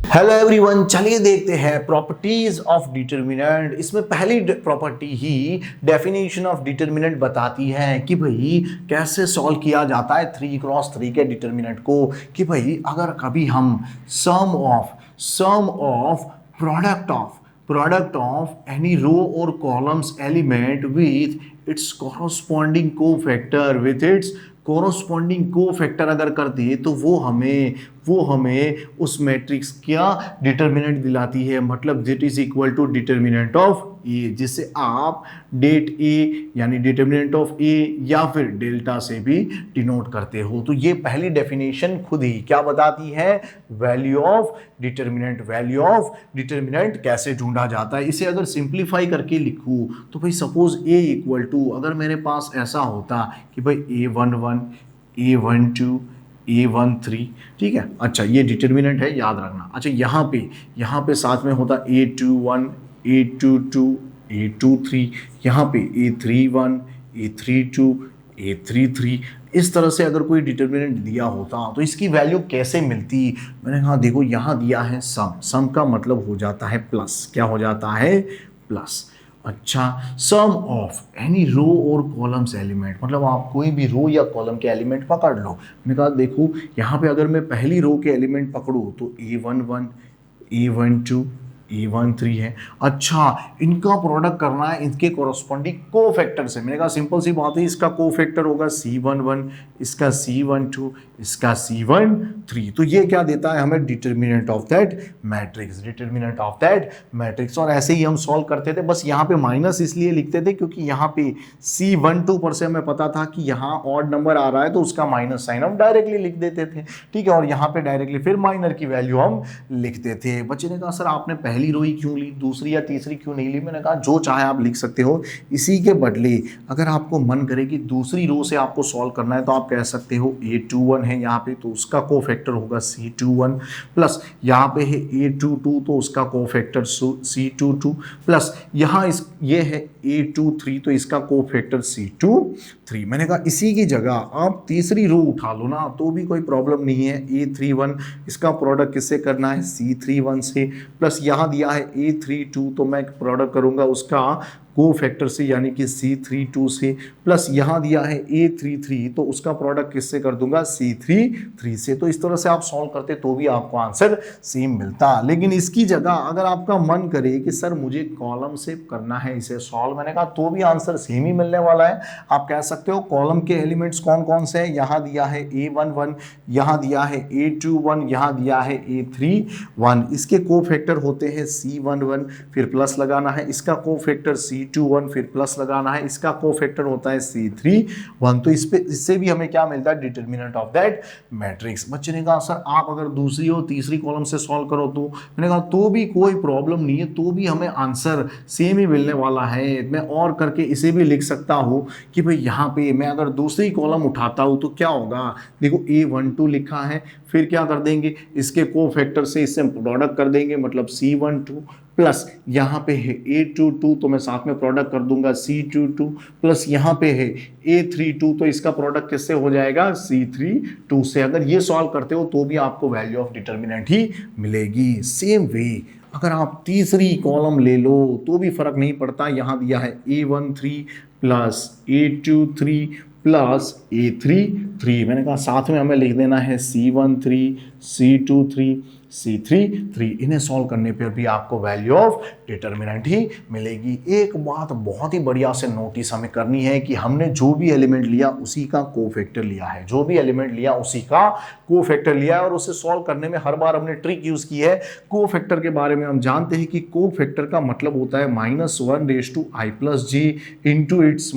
Hello everyone, चलिए देखते हैं प्रॉपर्टीज ऑफ डिटर्मिनेंट। इसमें पहली property he definition of determinant बताती है कि भाई कैसे सॉल्व किया जाता है 3x3 के डिटर्मिनेंट को। कि भाई अगर कभी हम sum of product of any row और columns element with its corresponding cofactor अगर कर दिए तो वो हमें उस मैट्रिक्स क्या डिटर्मिनेंट दिलाती है, मतलब that is equal to determinant of A, जिसे आप डेट ए यानी डिटर्मिनेंट ऑफ ए या फिर डेल्टा से भी डिनोट करते हो। तो ये पहली डेफिनेशन खुद ही क्या बताती है, वैल्यू ऑफ डिटर्मिनेंट कैसे ढूंढा जाता है। इसे अगर सिंप्लीफाई करके लिखूं तो भाई सपोज ए इक्वल टू, अगर मेरे पास ऐसा होता कि भाई A11 A12 A13, ठीक है। अच्छा ये डिटर्मिनेंट है, याद रखना। अच्छा यहाँ पे साथ में होता A21 A22 A23, यहाँ पे A31 A32 A33। इस तरह से अगर कोई डिटर्मिनेंट दिया होता तो इसकी वैल्यू कैसे मिलती। मैंने कहा देखो यहाँ दिया है सम का मतलब हो जाता है प्लस, क्या हो जाता है, प्लस। अच्छा, सम ऑफ एनी रो और कॉलम्स एलिमेंट, मतलब आप कोई भी रो या कॉलम के एलिमेंट पकड़ लो। मैंने कहा देखो यहाँ पे अगर मैं पहली रो के एलिमेंट पकड़ूँ तो A11 A12 A13 है। अच्छा, इनका प्रोडक्ट करना है इनके कोरस्पॉन्डिंग कोफैक्टर से। मैंने कहा सिंपल सी बात है, इसका कोफैक्टर होगा C11, इसका C12, इसका C13। तो ये क्या देता है हमें, डिटर्मिनेंट ऑफ दैट मैट्रिक्स। और ऐसे ही हम सॉल्व करते थे, बस यहाँ पे माइनस इसलिए लिखते थे क्योंकि यहाँ पे C12 पर से हमें पता था कि यहाँ ऑड नंबर आ रहा है तो उसका माइनस साइन हम डायरेक्टली लिख देते थे, ठीक है। और यहाँ पे डायरेक्टली फिर माइनर की वैल्यू हम लिखते थे। बच्चे ने कहा सर आपने पहली रो ही क्यों ली, दूसरी या तीसरी क्यों नहीं ली। मैंने कहा जो चाहे आप लिख सकते हो। इसी के बदले अगर आपको मन करे कि दूसरी रो से आपको सॉल्व करना है तो आप कह सकते हो A21 है यहाँ पे तो उसका कोफैक्टर होगा C21, प्लस यहाँ पे है A22 तो उसका कोफैक्टर C22, प्लस यहाँ ये है A23 तो इसका कोफैक्टर C23। मैंने कहा इसी की जगह आप तीसरी रो उठा लो ना तो भी कोई प्रॉब्लम नहीं है। A31 इसका प्रोडक्ट किससे करना है, C31 से, प्लस यहाँ दिया है A32 तो मैं प्रोडक्ट करूँगा उसका कोफैक्टर से यानी कि C32 से, प्लस यहाँ दिया है A33 तो उसका प्रोडक्ट किससे कर दूंगा, C33 से। तो इस तरह से आप सॉल्व करते तो भी आपको आंसर सेम मिलता। लेकिन इसकी जगह अगर आपका मन करे कि सर मुझे कॉलम से करना है इसे सॉल्व, मैंने कहा तो भी आंसर सेम ही मिलने वाला है। आप कह सकते हो कॉलम के एलिमेंट्स कौन कौन से हैं, यहाँ दिया है A11, यहाँ दिया है A21, यहाँ दिया है A31। इसके कोफैक्टर होते हैं C11 फिर प्लस लगाना है, इसका कोफैक्टर C21 फिर प्लस लगाना है, इसका कोफैक्टर होता है C31। तो इससे भी हमें क्या मिलता है, डिटर्मिनेंट ऑफ दैट मैट्रिक्स। बच्चे ने कहा सर आप अगर दूसरी और तीसरी कॉलम से सॉल्व करो तो, मैंने कहा तो भी कोई प्रॉब्लम नहीं है, तो भी हमें आंसर सेम ही मिलने वाला है। मैं और करके इसे भी लिख सकता हूँ कि भाई यहाँ पे मैं अगर दूसरी कॉलम उठाता हूँ तो क्या होगा, देखो A12 लिखा है, फिर क्या कर देंगे इसके कोफैक्टर से इससे प्रोडक्ट कर देंगे मतलब C12, प्लस यहाँ पे है A22 तो मैं साथ में प्रोडक्ट कर दूंगा C22, प्लस यहाँ पे है A32 तो इसका प्रोडक्ट किससे हो जाएगा, C32 से। अगर ये सॉल्व करते हो तो भी आपको वैल्यू ऑफ डिटर्मिनेंट ही मिलेगी। सेम वे अगर आप तीसरी कॉलम ले लो तो भी फर्क नहीं पड़ता। यहाँ दिया है A13 plus A23 plus A33, मैंने कहा साथ में हमें लिख देना है C13 C23 C33। इन्हें सॉल्व करने पर भी आपको वैल्यू ऑफ डिटर्मिनेंट ही मिलेगी। एक बात बहुत ही बढ़िया से नोटिस हमें करनी है कि हमने जो भी एलिमेंट लिया उसी का कोफैक्टर लिया है, और उसे सॉल्व करने में हर बार हमने ट्रिक यूज की है। कोफैक्टर के बारे में हम जानते हैं कि कोफैक्टर का मतलब होता है -1/i+j इंटू इट्स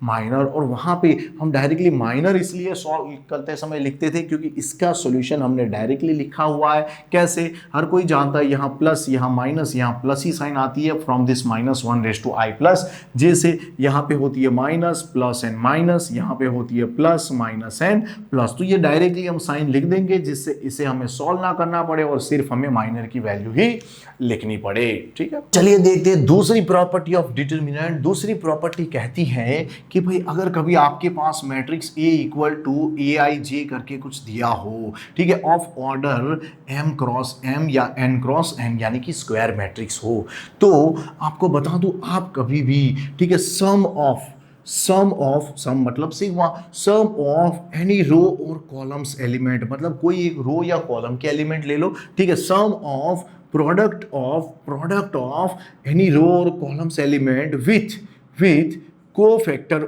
माइनर। और वहां पे हम डायरेक्टली माइनर इसलिए सॉल्व करते समय लिखते थे क्योंकि इसका सॉल्यूशन हमने डायरेक्टली लिखा हुआ है। कैसे, हर कोई जानता है यहाँ प्लस यहाँ माइनस, यहाँ प्लस ही साइन आती है फ्रॉम दिस -1/i+j से। यहाँ पे होती है माइनस प्लस एंड माइनस, यहाँ पे होती है प्लस माइनस एंड प्लस। तो ये डायरेक्टली हम साइन लिख देंगे जिससे इसे हमें सॉल्व ना करना पड़े और सिर्फ हमें माइनर की वैल्यू ही लिखनी पड़े। ठीक है, चलिए देखते हैं दूसरी प्रॉपर्टी ऑफ डिटर्मिनेंट। दूसरी प्रॉपर्टी कहती है कि भाई अगर कभी आपके पास मैट्रिक्स A = AIJ करके कुछ दिया हो, ठीक है, of order m cross m या n क्रॉस n यानी कि स्क्वायर मैट्रिक्स हो, तो आपको बता दूं आप कभी भी, ठीक है, सम मतलब sigma, sum of any row और कॉलम्स एलिमेंट, मतलब कोई एक रो या कॉलम के एलिमेंट ले लो, ठीक है, sum of product of any row और columns element with cofactor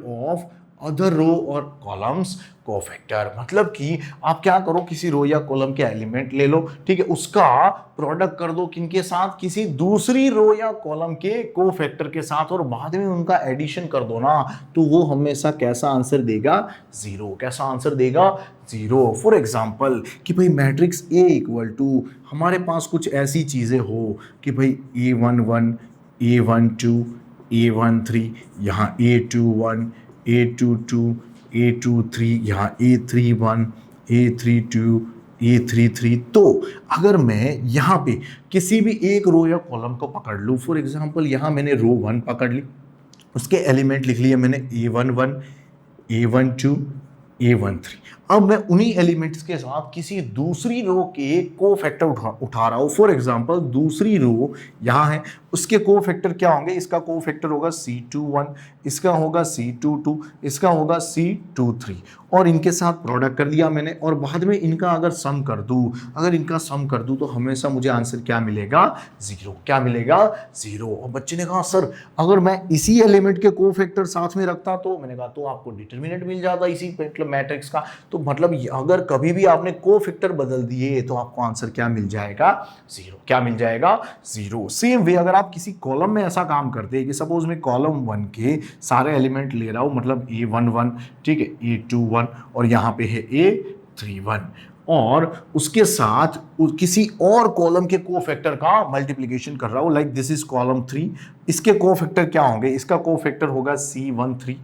of other row और कॉलम्स कोफैक्टर। मतलब कि आप क्या करो, किसी रो या कॉलम के एलिमेंट ले लो, ठीक है, उसका प्रोडक्ट कर दो किनके साथ, किसी दूसरी रो या कॉलम के कोफैक्टर के साथ, और बाद में उनका एडिशन कर दो ना, तो वो हमेशा कैसा आंसर देगा, जीरो। कैसा आंसर देगा, जीरो। फॉर एग्जाम्पल कि भाई मैट्रिक्स ए इक्वल टू, हमारे पास कुछ ऐसी चीजें हो कि भाई A11 A12 A13, यहाँ A21 A22 A23, यहाँ A31 A32 A33। तो अगर मैं यहाँ पे किसी भी एक रो या कॉलम को पकड़ लूँ, फॉर एग्जांपल यहाँ मैंने रो 1 पकड़ ली, उसके एलिमेंट लिख लिए मैंने A11 A12 A13। अब मैं उन्हीं एलिमेंट्स के साथ किसी दूसरी रो के कोफैक्टर उठा रहा हूं। फॉर एग्जांपल दूसरी रो यहां है, उसके कोफैक्टर क्या होंगे, इसका कोफैक्टर होगा C21, इसका होगा C22, इसका होगा C23, और इनके साथ प्रोडक्ट कर दिया मैंने, और बाद में इनका अगर सम कर दूं, तो हमेशा मुझे आंसर क्या मिलेगा, जीरो। क्या मिलेगा, जीरो। और बच्चे ने कहा सर अगर मैं इसी एलिमेंट के कोफैक्टर साथ में रखता, तो मैंने कहा तो आपको डिटरमिनेंट मिल जाता इसी मतलब मैट्रिक्स का। तो मतलब अगर कभी भी आपने कोफैक्टर बदल दिए तो आपको आंसर क्या मिल जाएगा, जीरो। क्या मिल जाएगा, जीरो। सेम वे अगर आप किसी कॉलम में ऐसा काम करते हैं कि सपोज मैं कॉलम 1 के सारे एलिमेंट ले रहा हूं, मतलब A11, ठीक है, A21, और यहाँ पे है A31, और उसके साथ किसी और कॉलम के कोफैक्टर का मल्टीप्लिकेशन कर रहा हूं, लाइक दिस इज कॉलम 3, इसके कोफैक्टर क्या होंगे, इसका कोफैक्टर होगा C13,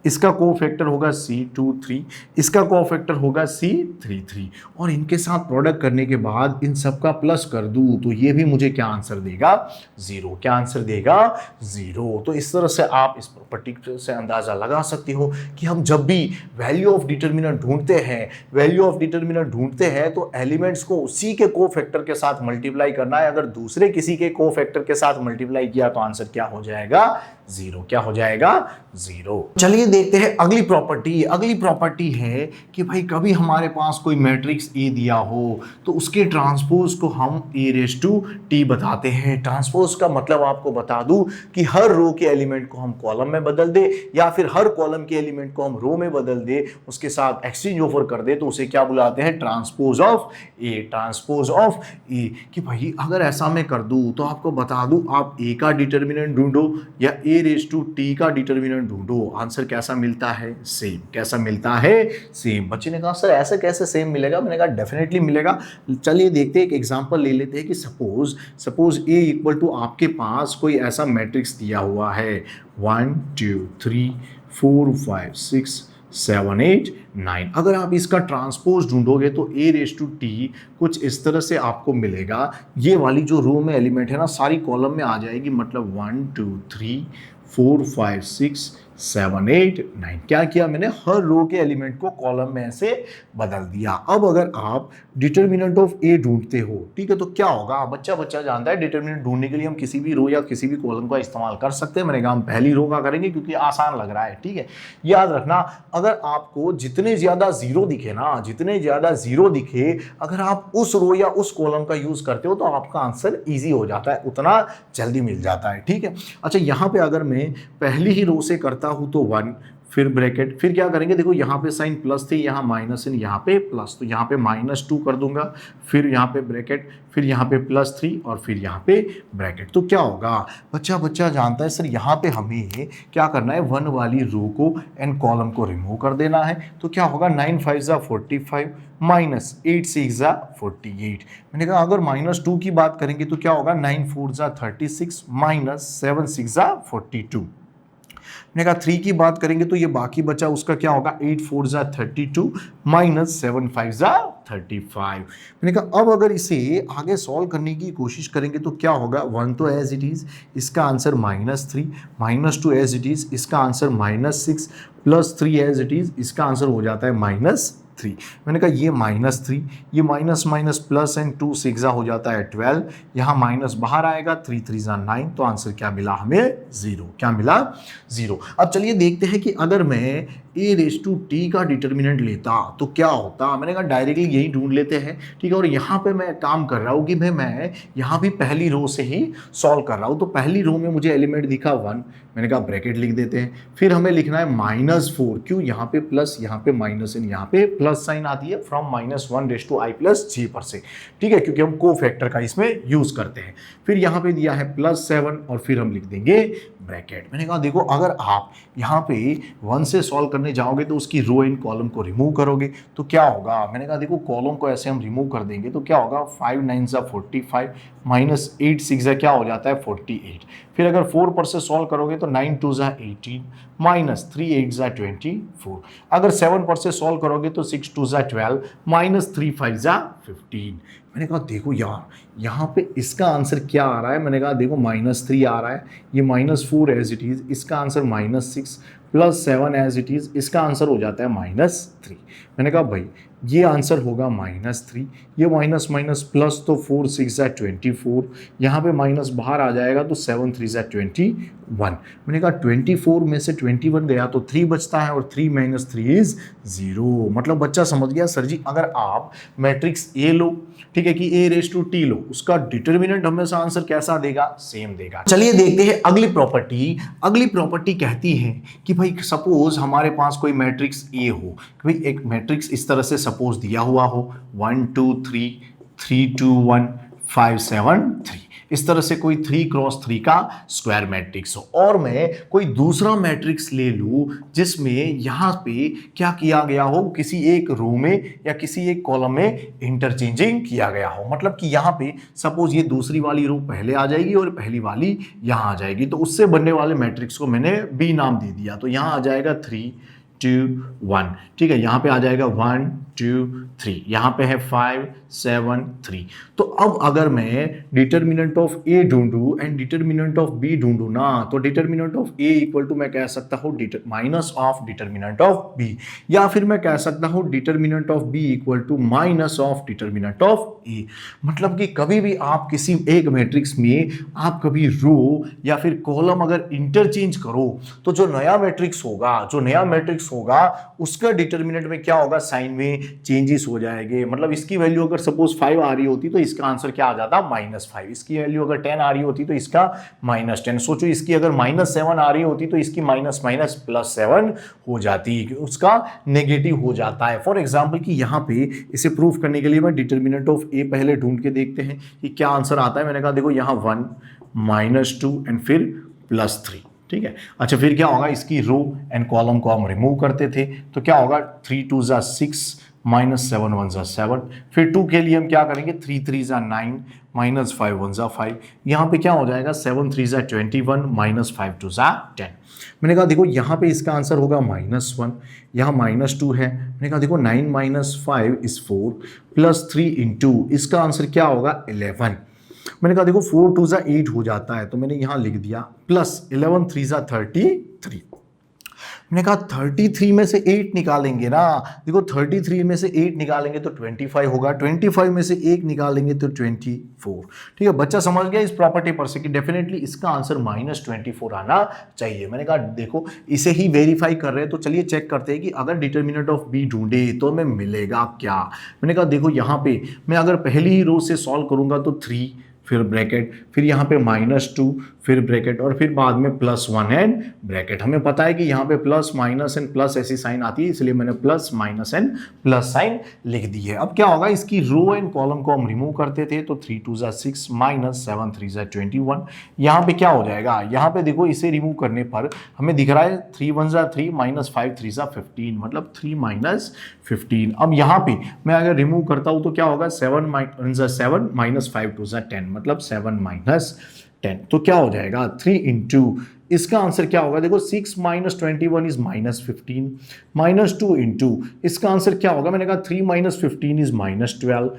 इसका कोफैक्टर होगा C23, इसका कोफैक्टर होगा C33, और इनके साथ प्रोडक्ट करने के बाद इन सब का प्लस कर दूं, तो ये भी मुझे क्या आंसर देगा, जीरो। क्या आंसर देगा, जीरो। तो इस तरह से आप इस प्रॉपर्टी से अंदाजा लगा सकते हो कि हम जब भी वैल्यू ऑफ डिटरमिनेंट ढूंढते हैं तो एलिमेंट्स को उसी के कोफैक्टर के साथ मल्टीप्लाई करना है। अगर दूसरे किसी के कोफैक्टर के साथ मल्टीप्लाई किया तो आंसर क्या हो जाएगा, जीरो। क्या हो जाएगा, जीरो। चलिए देखते हैं अगली प्रॉपर्टी। अगली प्रॉपर्टी है कि भाई कभी हमारे पास कोई मैट्रिक्स ए दिया हो तो उसके ट्रांसपोज को हम A⁻T बताते हैं। ट्रांसपोज का मतलब आपको बता दूं कि हर रो के एलिमेंट को हम कॉलम में बदल दे, या फिर हर कॉलम के एलिमेंट को हम रो में बदल दे, उसके साथ एक्सचेंज ओवर कर दे, तो उसे क्या बुलाते हैं, transpose of A. Transpose of A कि भाई अगर ऐसा मैं कर दूं तो आपको बता दूं, आप ए का डिटरमिनेंट ढूंढो या A⁻T का डिटरमिनेंट ढूंढो, आंसर कैसा मिलता है, सेम। कैसा मिलता है, सेम। बच्चे ने कहा सर ऐसे कैसे सेम मिलेगा, मैंने कहा डेफिनेटली मिलेगा। चलिए देखते हैं, एक एग्जांपल ले लेते हैं कि सपोज A इक्वल टू आपके पास कोई ऐसा मैट्रिक्स दिया हुआ है 1 2 3 4 5 6 7 8 9। अगर आप इसका ट्रांसपोज ढूंढोगे तो A⁻T कुछ इस तरह से आपको मिलेगा। ये वाली जो रो में एलिमेंट है ना, सारी कॉलम में आ जाएगी, मतलब 1 2 3 4 5 6 7 8 9। क्या किया मैंने, हर रो के एलिमेंट को कॉलम में से बदल दिया। अब अगर आप डिटरमिनेंट ऑफ ए ढूंढते हो, ठीक है, तो क्या होगा, बच्चा जानता है डिटरमिनेंट ढूंढने के लिए हम किसी भी रो या किसी भी कॉलम का इस्तेमाल कर सकते हैं। मैंने कहा हम पहली रो का करेंगे क्योंकि आसान लग रहा है, ठीक है। याद रखना, अगर आपको जितने ज्यादा जीरो दिखे अगर आप उस रो या उस कॉलम का यूज करते हो तो आपका आंसर ईजी हो जाता है, उतना जल्दी मिल जाता है, ठीक है। अच्छा, यहाँ पे अगर मैं पहली ही रो से करता हूं तो 1, फिर ब्रैकेट, फिर क्या करेंगे, देखो यहाँ पे साइन प्लस थी, यहाँ माइनस है, यहाँ पे प्लस, तो यहाँ पे -2 कर दूंगा, फिर यहाँ पे ब्रैकेट, फिर यहाँ पे +3 और फिर यहाँ पे ब्रैकेट। तो क्या होगा, बच्चा जानता है सर यहाँ पे हमें क्या करना है, 1 वाली रो को एंड कॉलम को रिमूव कर देना है। तो क्या होगा, 9 5 45 -8 6 48। मैंने कहा अगर -2 की बात करेंगे तो क्या होगा, 9 4 36 -7 6 42। मैंने कहा 3 की बात करेंगे तो ये बाकी बचा उसका क्या होगा, 8 4 32 -7 5 35। मैंने कहा अब अगर इसे आगे सॉल्व करने की कोशिश करेंगे तो क्या होगा, 1 तो एज इट इज, इसका आंसर -3, -2 एज इट इज, इसका आंसर -6, +3 एज इट इज, इसका आंसर हो जाता है 3। मैंने कहा ये -3, ये माइनस माइनस प्लस एंड 2 6 हो जाता है 12, यहाँ माइनस बाहर आएगा, 3 3 9, तो आंसर क्या मिला हमें? 0। क्या मिला? 0। अब चलिए देखते हैं कि अगर मैं a⁻t का डिटर्मिनेंट लेता तो क्या होता। मैंने कहा डायरेक्टली यही ढूंढ लेते हैं, ठीक है। और यहाँ पे मैं काम कर रहा हूँ कि मैं यहाँ भी पहली रो से ही सॉल्व कर रहा हूँ। तो पहली रो में मुझे एलिमेंट दिखा 1, मैंने कहा ब्रैकेट लिख देते हैं। फिर हमें लिखना है -4, क्यों? यहाँ पे प्लस, यहाँ पे माइनस एंड यहाँ पे प्लस साइन आती है फ्रॉम -1⁻i+j पर से, ठीक है, क्योंकि हम को फैक्टर का इसमें यूज करते हैं। फिर यहाँ पे दिया है +7 और फिर हम लिख देंगे ब्रैकेट। मैंने कहा देखो अगर आप यहाँ पे 1 से सॉल्व करने जाओगे तो उसकी रो एंड कॉलम को रिमूव करोगे तो क्या होगा। मैंने कहा देखो कॉलम को ऐसे हम रिमूव कर देंगे तो क्या होगा, 5 9 45 -8 6 क्या हो जाता है 48। फिर अगर 4 पर से सॉल्व करोगे तो 9 2 18 -3 8 24। अगर 7 पर से सॉल्व करोगे तो 6 2 12 -3 5 15। मैंने कहा देखो यार यहाँ पे इसका आंसर क्या आ रहा है। मैंने कहा देखो -3 आ रहा है, ये -4 एज इट इज़, इसका आंसर -6 +7 एज इट इज़, इसका आंसर हो जाता है -3। मैंने कहा भाई ये आंसर होगा -3, ये माइनस माइनस प्लस तो 4 6 24, यहाँ पे माइनस बाहर आ जाएगा तो 7 3 21। मैंने कहा 24 में से 21 गया तो 3 बचता है और 3 - 3 इज 0। मतलब बच्चा समझ गया सर जी अगर आप मैट्रिक्स ए लो, ठीक है, कि a⁻t लो, उसका डिटर्मिनेंट हमेशा आंसर कैसा देगा, सेम देगा। चलिए देखते हैं अगली प्रॉपर्टी। अगली प्रॉपर्टी कहती है कि भाई सपोज हमारे पास कोई मैट्रिक्स ए हो, भाई एक मैट्रिक्स इस तरह से सपोज दिया हुआ हो 1 2 3 3 2 1 5 7 3, इस तरह से कोई 3 क्रॉस 3 का स्क्वायर मैट्रिक्स हो, और मैं कोई दूसरा मैट्रिक्स ले लूं जिसमें यहाँ पे क्या किया गया हो, किसी एक रो में या किसी एक कॉलम में इंटरचेंजिंग किया गया हो। मतलब कि यहाँ पे सपोज ये दूसरी वाली रो पहले आ जाएगी और पहली वाली यहाँ आ जाएगी, तो उससे बनने वाले मैट्रिक्स को मैंने बी नाम दे दिया। तो यहाँ आ जाएगा 3 2 1, ठीक है, यहाँ पे आ जाएगा 1 2 3, यहाँ पे है 5 7 3। तो अब अगर मैं डिटर्मिनेंट ऑफ ए ढूंढूं एंड डिटर्मिनेंट ऑफ बी ढूंढूं ना, तो determinant of A equal to मैं कह सकता हूँ minus of determinant of B, या फिर मैं कह सकता हूँ determinant of B equal to minus of determinant of A. मतलब कि कभी भी आप किसी एक मैट्रिक्स में आप कभी रो या फिर कॉलम अगर इंटरचेंज करो तो जो नया मैट्रिक्स होगा उसका डिटर्मिनेंट में क्या होगा, साइन में चेंजेस हो जाएंगे। मतलब इसकी वैल्यू अगर सपोज 5 आ रही होती तो इसका आंसर क्या आ जाता, -5। इसकी वैल्यू अगर 10 आ रही होती तो इसका -10। सोचो इसकी अगर -7 आ रही होती तो इसकी माइनस +7 हो जाती, उसका नेगेटिव हो जाता है। फॉर एग्जाम्पल कि यहाँ पे इसे प्रूव करने के लिए मैं डिटर्मिनेंट ऑफ ए पहले ढूंढ के देखते हैं कि क्या आंसर आता है। मैंने कहा देखो यहाँ 1 -2 एंड फिर +3, ठीक है। अच्छा फिर क्या होगा, इसकी रो एंड कॉलम को हम रिमूव करते थे तो क्या होगा, 3 2 6 -7 1 7। फिर 2 के लिए हम क्या करेंगे, 3 3 9 -5 1 5। यहाँ पे क्या हो जाएगा, 7 3 21 -5 2 10। मैंने कहा देखो यहाँ पे इसका आंसर होगा -1, यहाँ -2 है। मैंने कहा देखो 9 - 5 इज 4 +3 इंटू इसका आंसर क्या होगा 11। मैंने कहा देखो 4 2 8 हो जाता है तो मैंने यहां लिख दिया +11 3 33। मैंने कहा 33 में से 8 निकालेंगे ना, देखो 33 में से 8 निकालेंगे तो 25 होगा, 25 में से 1 निकालेंगे तो 24। ठीक है, बच्चा समझ गया इस प्रॉपर्टी पर से कि डेफिनेटली इसका आंसर -24 आना चाहिए। मैंने कहा देखो इसे ही वेरीफाई कर रहे हैं तो चलिए चेक करते हैं कि अगर डिटर्मिनेंट ऑफ बी ढूंढे तो हमें मिलेगा क्या। मैंने कहा देखो यहाँ पे मैं अगर पहली ही रो से सॉल्व करूंगा तो 3 फिर ब्रैकेट, फिर यहाँ पे -2 फिर ब्रैकेट और फिर बाद में +1 एंड ब्रैकेट। हमें पता है कि यहाँ पे प्लस माइनस एंड प्लस ऐसी साइन आती है इसलिए मैंने plus minus and plus sign लिख दी है। अब क्या होगा, इसकी रो एंड कॉलम को हम रिमूव करते थे तो 3 2 6 -7 3 21। यहाँ पे क्या हो जाएगा, यहाँ पे देखो इसे रिमूव करने पर हमें दिख रहा है 3 1 3 -5 3 15, मतलब 3 -15। अब यहाँ पे मैं अगर रिमूव करता हूँ तो क्या होगा, 7 -5 2 10, मतलब 7 -10। तो क्या हो जाएगा 3 इंटू इसका आंसर क्या होगा, देखो 6 -21 इज -15, -2 इंटू इसका आंसर क्या होगा, मैंने कहा 3 -15 इज -12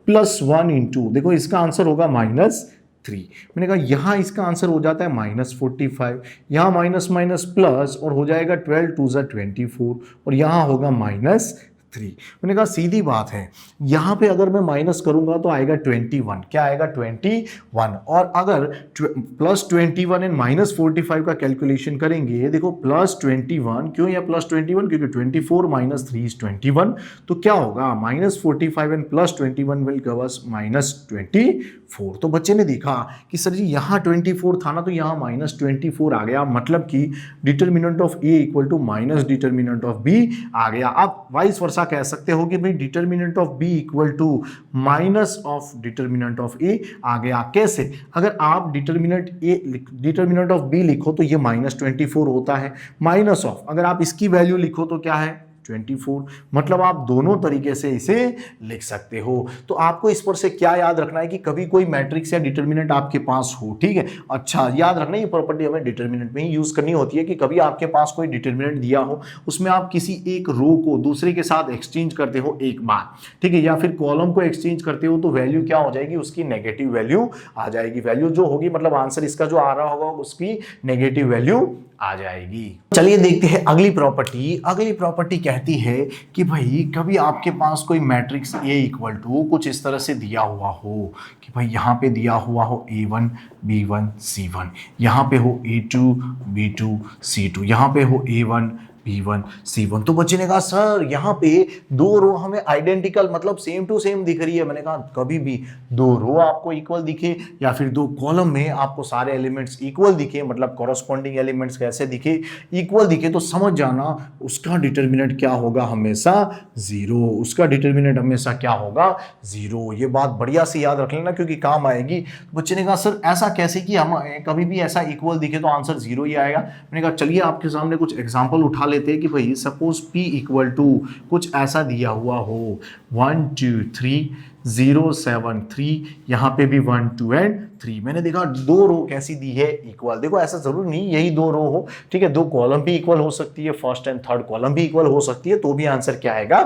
+1 इंटू देखो इसका आंसर होगा -3। मैंने कहा यहाँ इसका आंसर हो जाता है -45, यहाँ माइनस माइनस प्लस और हो जाएगा 12 2 24 और यहाँ होगा -3। 3। मैंने कहा सीधी बात है, यहाँ पे अगर मैं माइनस करूंगा तो आएगा 21। क्या आएगा? 21। और अगर प्लस 21 एंड माइनस 45 का कैलकुलेशन करेंगे, देखो प्लस 21, क्यों या प्लस 21? क्योंकि 24 माइनस 3 इज 21। तो क्या होगा? Minus 45 and plus 21 will give us minus 24। तो बच्चे ने देखा कि सर जी यहाँ 24 था ना, तो यहाँ माइनस 24 आ गया, मतलब कि determinant of A equal to minus determinant of B आ गया। आप वाइस वर्सा कह सकते हो कि भाई determinant of B equal to minus of determinant of A आ गया। कैसे? अगर आप डिटर्मिनेंट ऑफ बी लिखो तो ये माइनस 24 होता है, माइनस ऑफ अगर आप इसकी वैल्यू लिखो तो क्या है? 24। मतलब आप दोनों तरीके से इसे लिख सकते हो। तो आपको इस पर से क्या याद रखना है कि कभी कोई मैट्रिक्स या डिटर्मिनेंट आपके पास हो, ठीक है, अच्छा याद रखना ये प्रॉपर्टी हमें डिटर्मिनेंट में ही यूज करनी होती है कि कभी आपके पास कोई डिटर्मिनेंट दिया हो, उसमें आप किसी एक रो को दूसरे के साथ एक्सचेंज करते हो एक बार, ठीक है, या फिर कॉलम को एक्सचेंज करते हो, तो वैल्यू क्या हो जाएगी? उसकी नेगेटिव वैल्यू आ जाएगी। वैल्यू जो होगी मतलब आंसर इसका जो आ रहा होगा उसकी नेगेटिव वैल्यू आ जाएगी। चलिए देखते हैं अगली प्रॉपर्टी। अगली प्रॉपर्टी कहती है कि भाई कभी आपके पास कोई मैट्रिक्स A इक्वल टू कुछ इस तरह से दिया हुआ हो कि भाई यहाँ पे दिया हुआ हो A1 B1 C1, यहाँ पे हो A2 B2 C2, यहाँ पे हो A1 B1 C1। तो बच्चे ने कहा सर यहाँ पे दो रो हमें आइडेंटिकल मतलब सेम टू सेम दिख रही है। मैंने कहा कभी भी दो रो आपको इक्वल दिखे या फिर दो कॉलम में आपको सारे एलिमेंट्स इक्वल दिखे, मतलब कॉरस्पॉन्डिंग एलिमेंट्स कैसे दिखे? इक्वल दिखे, तो समझ जाना उसका डिटर्मिनेंट क्या होगा? हमेशा जीरो। उसका डिटर्मिनेंट हमेशा क्या होगा? जीरो। ये बात बढ़िया से याद रख लेना क्योंकि काम आएगी। बच्चे ने कहा सर ऐसा कैसे कि हम कभी भी ऐसा इक्वल दिखे तो आंसर जीरो ही आएगा। मैंने कहा चलिए आपके सामने कुछ एग्जाम्पल उठा लेते हैं कि भाई सपोज P इक्वल टू कुछ ऐसा दिया हुआ हो 1 2 3 0 7 3, यहाँ पे भी 1 2 एंड 3। मैंने देखा दो रो कैसी दी है? इक्वल। देखो ऐसा जरूर नहीं यही दो रो हो, ठीक है, दो कॉलम भी इक्वल हो सकती है, फर्स्ट एंड थर्ड कॉलम भी इक्वल हो सकती है, तो भी आंसर क्या आएगा?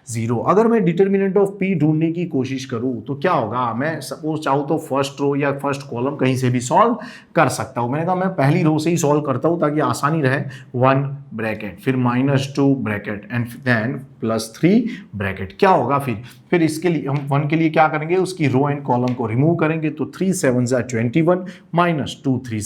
जीरो। अगर मैं डिटर्मिनेंट ऑफ P ढूंढने की कोशिश करूं तो क्या होगा? मैं सपोज चाहूँ तो फर्स्ट रो या फर्स्ट कॉलम कहीं से भी सॉल्व कर सकता हूं। मैंने कहा मैं पहली रो से ही सॉल्व करता हूं ताकि आसानी रहे। 1 ब्रैकेट, फिर -2 ब्रैकेट एंड देन +3 ब्रैकेट। क्या होगा फिर इसके लिए हम 1 के लिए क्या करेंगे? उसकी रो एंड कॉलम को रिमूव करेंगे, तो 3 7 21 -2 3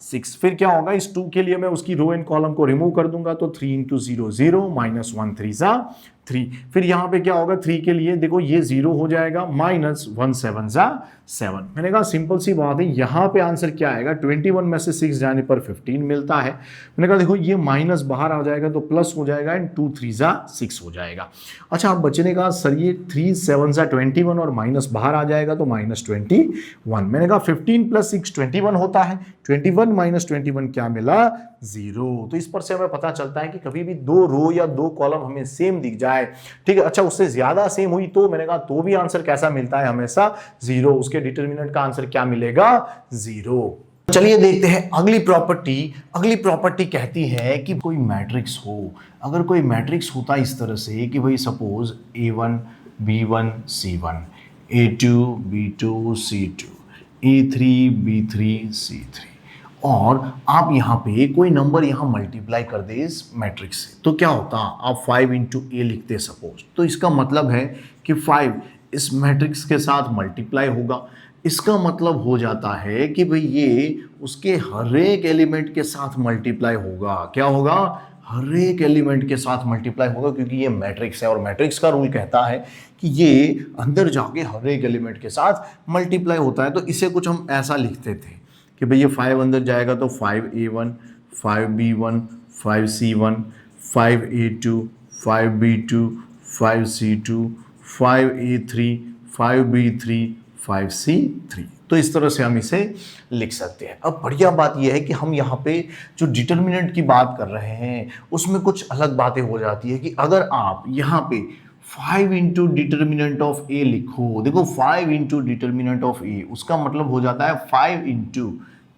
6। फिर क्या होगा? इस 2 के लिए मैं उसकी रो एंड कॉलम को रिमूव कर दूंगा, तो 3 × 0 0 -1 3 3। फिर यहाँ पे क्या होगा? 3 के लिए देखो ये 0 हो जाएगा, -1 7 7। मैंने कहा सिंपल सी बात है, यहाँ पे आंसर क्या आएगा? 21 में से 6 जाने पर 15 मिलता है। मैंने कहा देखो ये माइनस बाहर आ जाएगा तो प्लस हो जाएगा एंड 2 3 6 हो जाएगा। अच्छा अब बच्चे ने कहा सर ये 3 7 21 और माइनस बाहर आ जाएगा तो -21। मैंने कहा 15 + 6 21 होता है, 21 - 21 क्या मिला? 0। तो इस पर से हमें पता चलता है कि कभी भी दो रो या दो कॉलम हमें सेम दिख जाए, ठीक है, अच्छा उससे ज्यादा सेम हुई तो मैंने कहा तो भी आंसर कैसा मिलता है? हमेशा 0। उसके डिटर्मिनेंट का आंसर क्या मिलेगा? 0। चलिए देखते हैं अगली प्रॉपर्टी। अगली प्रॉपर्टी कहती है कि कोई मैट्रिक्स हो, अगर कोई मैट्रिक्स होता इस तरह से कि भाई suppose A1 B1 C1, A2 B2 C2, A3 B3 C3, और आप यहाँ पे कोई नंबर यहाँ मल्टीप्लाई कर दे इस मैट्रिक्स से, तो क्या होता? आप 5 × A लिखते सपोज, तो इसका मतलब है कि 5 इस मैट्रिक्स के साथ मल्टीप्लाई होगा। इसका मतलब हो जाता है कि भाई ये उसके हर एक एलिमेंट के साथ मल्टीप्लाई होगा। क्या होगा? हर एक एलिमेंट के साथ मल्टीप्लाई होगा, क्योंकि ये मैट्रिक्स है और मैट्रिक्स का रूल कहता है कि ये अंदर जाके हर एक एलिमेंट के साथ मल्टीप्लाई होता है। तो इसे कुछ हम ऐसा लिखते थे कि भाई ये 5 अंदर जाएगा तो 5A1 5B1 5C1 5A2 5B2 5C2 5A3 5B3 5C3। तो इस तरह से हम इसे लिख सकते हैं। अब बढ़िया बात यह है कि हम यहाँ पे जो डिटर्मिनेंट की बात कर रहे हैं उसमें कुछ अलग बातें हो जाती है कि अगर आप यहाँ पे 5 × डिटर्मिनेंट ऑफ A लिखो, देखो 5 × डिटर्मिनेंट ऑफ A, उसका मतलब हो जाता है 5 ×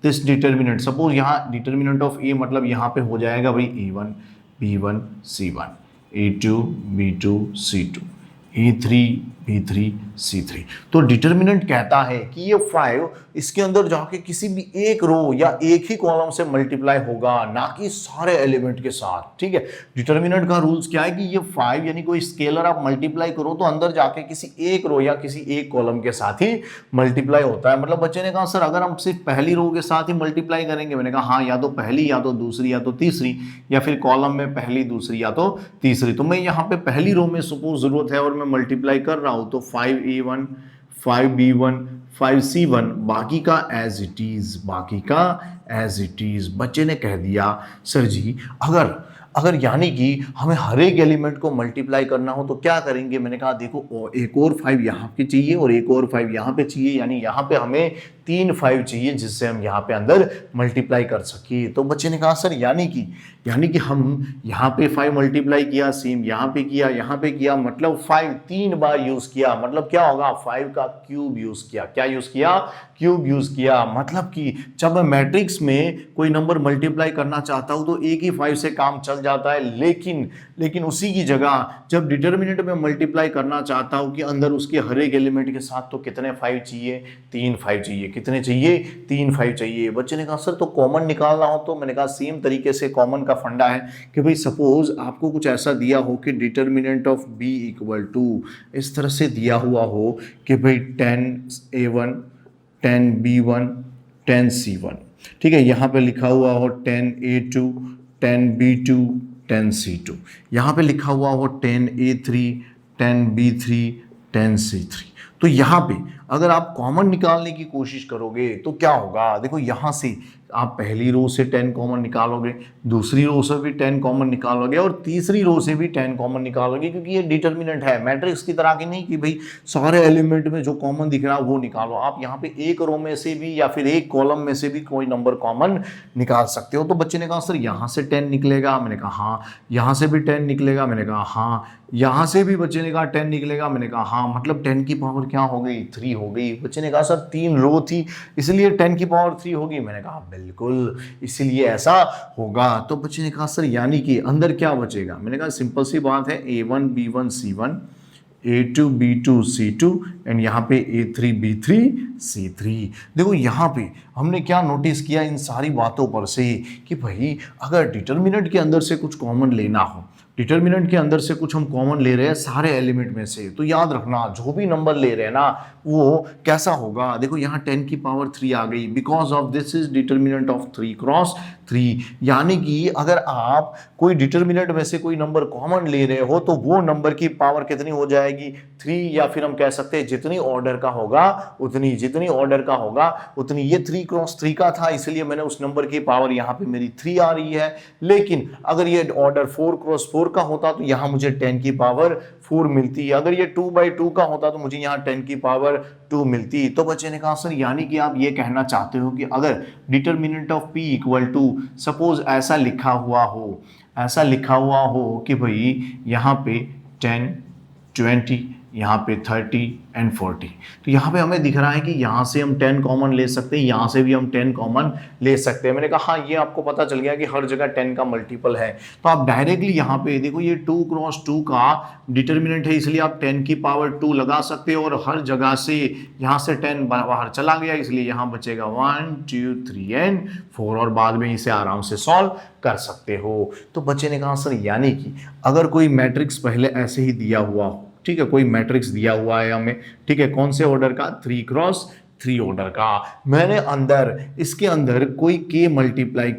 दिस डिटर्मिनेंट। सपोज यहाँ डिटर्मिनेंट ऑफ A मतलब यहाँ पे हो जाएगा भाई A1 B1 C1, A2 B2 C2, A3 B3 C3। तो डिटर्मिनेंट कहता है कि ये 5 इसके अंदर जाके किसी भी एक रो या एक ही कॉलम से मल्टीप्लाई होगा, ना कि सारे एलिमेंट के साथ। ठीक है, डिटर्मिनेंट का रूल्स क्या है कि ये 5 यानी कोई स्केलर आप मल्टीप्लाई करो तो अंदर जाके किसी एक रो या किसी एक कॉलम के साथ ही मल्टीप्लाई होता है। मतलब बच्चे ने कहा सर अगर हम सिर्फ पहली रो के साथ ही मल्टीप्लाई करेंगे, मैंने कहा हाँ, या तो पहली या तो दूसरी या तो तीसरी, या फिर कॉलम में पहली दूसरी या तो तीसरी। तो मैं यहाँ पे पहली रो में सपोज जरूरत है और मैं मल्टीप्लाई कर रहा हूं तो 5A1 5B1 5C1, बाकी का एज इट इज, बाकी का एज इट इज। बच्चे ने कह दिया सर जी अगर यानी कि हमें हर एक एलिमेंट को मल्टीप्लाई करना हो तो क्या करेंगे। मैंने कहा देखो एक और 5 यहाँ पे चाहिए और एक और 5 यहाँ पे चाहिए, यानी यहाँ पे हमें 3 5 चाहिए जिससे हम यहाँ पे अंदर मल्टीप्लाई कर सके। तो बच्चे ने कहा सर यानी कि हम यहाँ पे 5 मल्टीप्लाई किया, सेम यहाँ पे किया, मतलब 5 3 बार यूज किया, मतलब क्या होगा 5 का क्यूब यूज किया। क्या यूज किया? क्यूब यूज किया। मतलब कि जब मैं मैट्रिक्स में कोई नंबर मल्टीप्लाई करना चाहता हूं तो एक ही 5 से काम चल जाता है, लेकिन उसी की जगह जब डिटर्मिनेंट में मल्टीप्लाई करना चाहता हूं कि अंदर उसके हर एक एलिमेंट के साथ तो कितने 5 चाहिए? 3 5 चाहिए। कितने चाहिए? 3 5 चाहिए। बच्चे ने कहा सर तो कॉमन निकालना हो तो मैंने कहा सेम तरीके से कॉमन का फंडा है कि भाई सपोज आपको कुछ ऐसा दिया हो कि determinant of b equal to इस तरह से दिया हुआ हो कि भाई 10A1 10B1 10C1। ठीक है, यहाँ पे लिखा हुआ हो 10A2 10B2 10C2, यहाँ पे लिखा हुआ हो 10A3 10B3 10C3। तो यहाँ पे अगर आप कॉमन निकालने की कोशिश करोगे तो क्या होगा, देखो यहाँ से आप पहली रो से 10 कॉमन निकालोगे, दूसरी रो से भी 10 कॉमन निकालोगे और तीसरी रो से भी 10 कॉमन निकालोगे, क्योंकि ये डिटर्मिनेंट है। मैट्रिक्स की तरह की नहीं कि भाई सारे एलिमेंट में जो कॉमन दिख रहा है वो निकालो। आप यहाँ पे एक रो में से भी या फिर एक कॉलम में से भी कोई नंबर कॉमन निकाल सकते हो। तो बच्चे ने कहा सर यहाँ से 10 निकलेगा, मैंने कहा हाँ। यहाँ से भी 10 निकलेगा, मैंने कहा हाँ। यहाँ से भी बच्चे ने कहा 10 निकलेगा, मैंने कहा हाँ। मतलब 10 की पावर क्या हो गई? 3 हो गई। बच्चे ने कहा सर 3 रो थी इसलिए 10 की पावर 3 होगी, मैंने कहा बिल्कुल इसलिए ऐसा होगा। तो बच्चे ने कहा सर यानी कि अंदर क्या बचेगा? मैंने कहा सिंपल सी बात है, A1 B1 C1 A2 B2 C2 and यहाँ पे A3 B3 C3। देखो यहाँ पे हमने क्या नोटिस किया इन सारी बातों पर से कि भाई अगर डिटर्मिनेंट के अंदर से कुछ कॉमन लेना हो, डिटर्मिनेंट के अंदर से कुछ हम कॉमन ले रहे हैं सारे एलिमेंट में से, तो याद रखना जो भी नंबर ले रहे हैं ना वो कैसा होगा। देखो यहाँ 10 की पावर 3 आ गई, because of this is determinant of 3 cross 3। यानी कि अगर आप कोई डिटर्मिनेंट में से कोई नंबर कॉमन ले रहे हो तो वो नंबर की पावर कितनी हो जाएगी? 3, या फिर हम कह सकते हैं जितनी ऑर्डर का होगा उतनी, जितनी ऑर्डर का होगा उतनी। ये 3 क्रॉस 3 का था इसलिए मैंने उस नंबर की पावर यहाँ पे मेरी 3 आ रही है। लेकिन अगर ये ऑर्डर 4 क्रॉस 4 का होता तो यहाँ मुझे 10 की पावर 4 मिलती। अगर ये 2/2 का होता तो मुझे यहाँ 10 की पावर 2 मिलती। तो बच्चे ने कहा सर यानी कि आप ये कहना चाहते हो कि अगर determinant of p equal to suppose ऐसा लिखा हुआ हो कि भाई यहाँ पे 10 20 यहाँ पे 30 एंड 40, तो यहाँ पे हमें दिख रहा है कि यहाँ से हम 10 कॉमन ले सकते हैं, यहाँ से भी हम 10 कॉमन ले सकते हैं। मैंने कहा हाँ, ये आपको पता चल गया कि हर जगह 10 का मल्टीपल है। तो आप डायरेक्टली यहाँ पे देखो ये 2 क्रॉस 2 का डिटर्मिनेंट है इसलिए आप 10 की पावर 2 लगा सकते हो और हर जगह से यहाँ से 10 बाहर चला गया इसलिए यहाँ बचेगा 1 2 3 एंड 4 और बाद में इसे आराम से सॉल्व कर सकते हो। तो बच्चे ने कहा सर यानी कि अगर कोई मैट्रिक्स पहले ऐसे ही दिया हुआ हो, ठीक है, कोई मैट्रिक्स दिया हुआ है हमें, ठीक है, कौन से ऑर्डर का? 3 क्रॉस 3 ऑर्डर का। मैंने इसके अंदर कोई k मल्टीप्लाई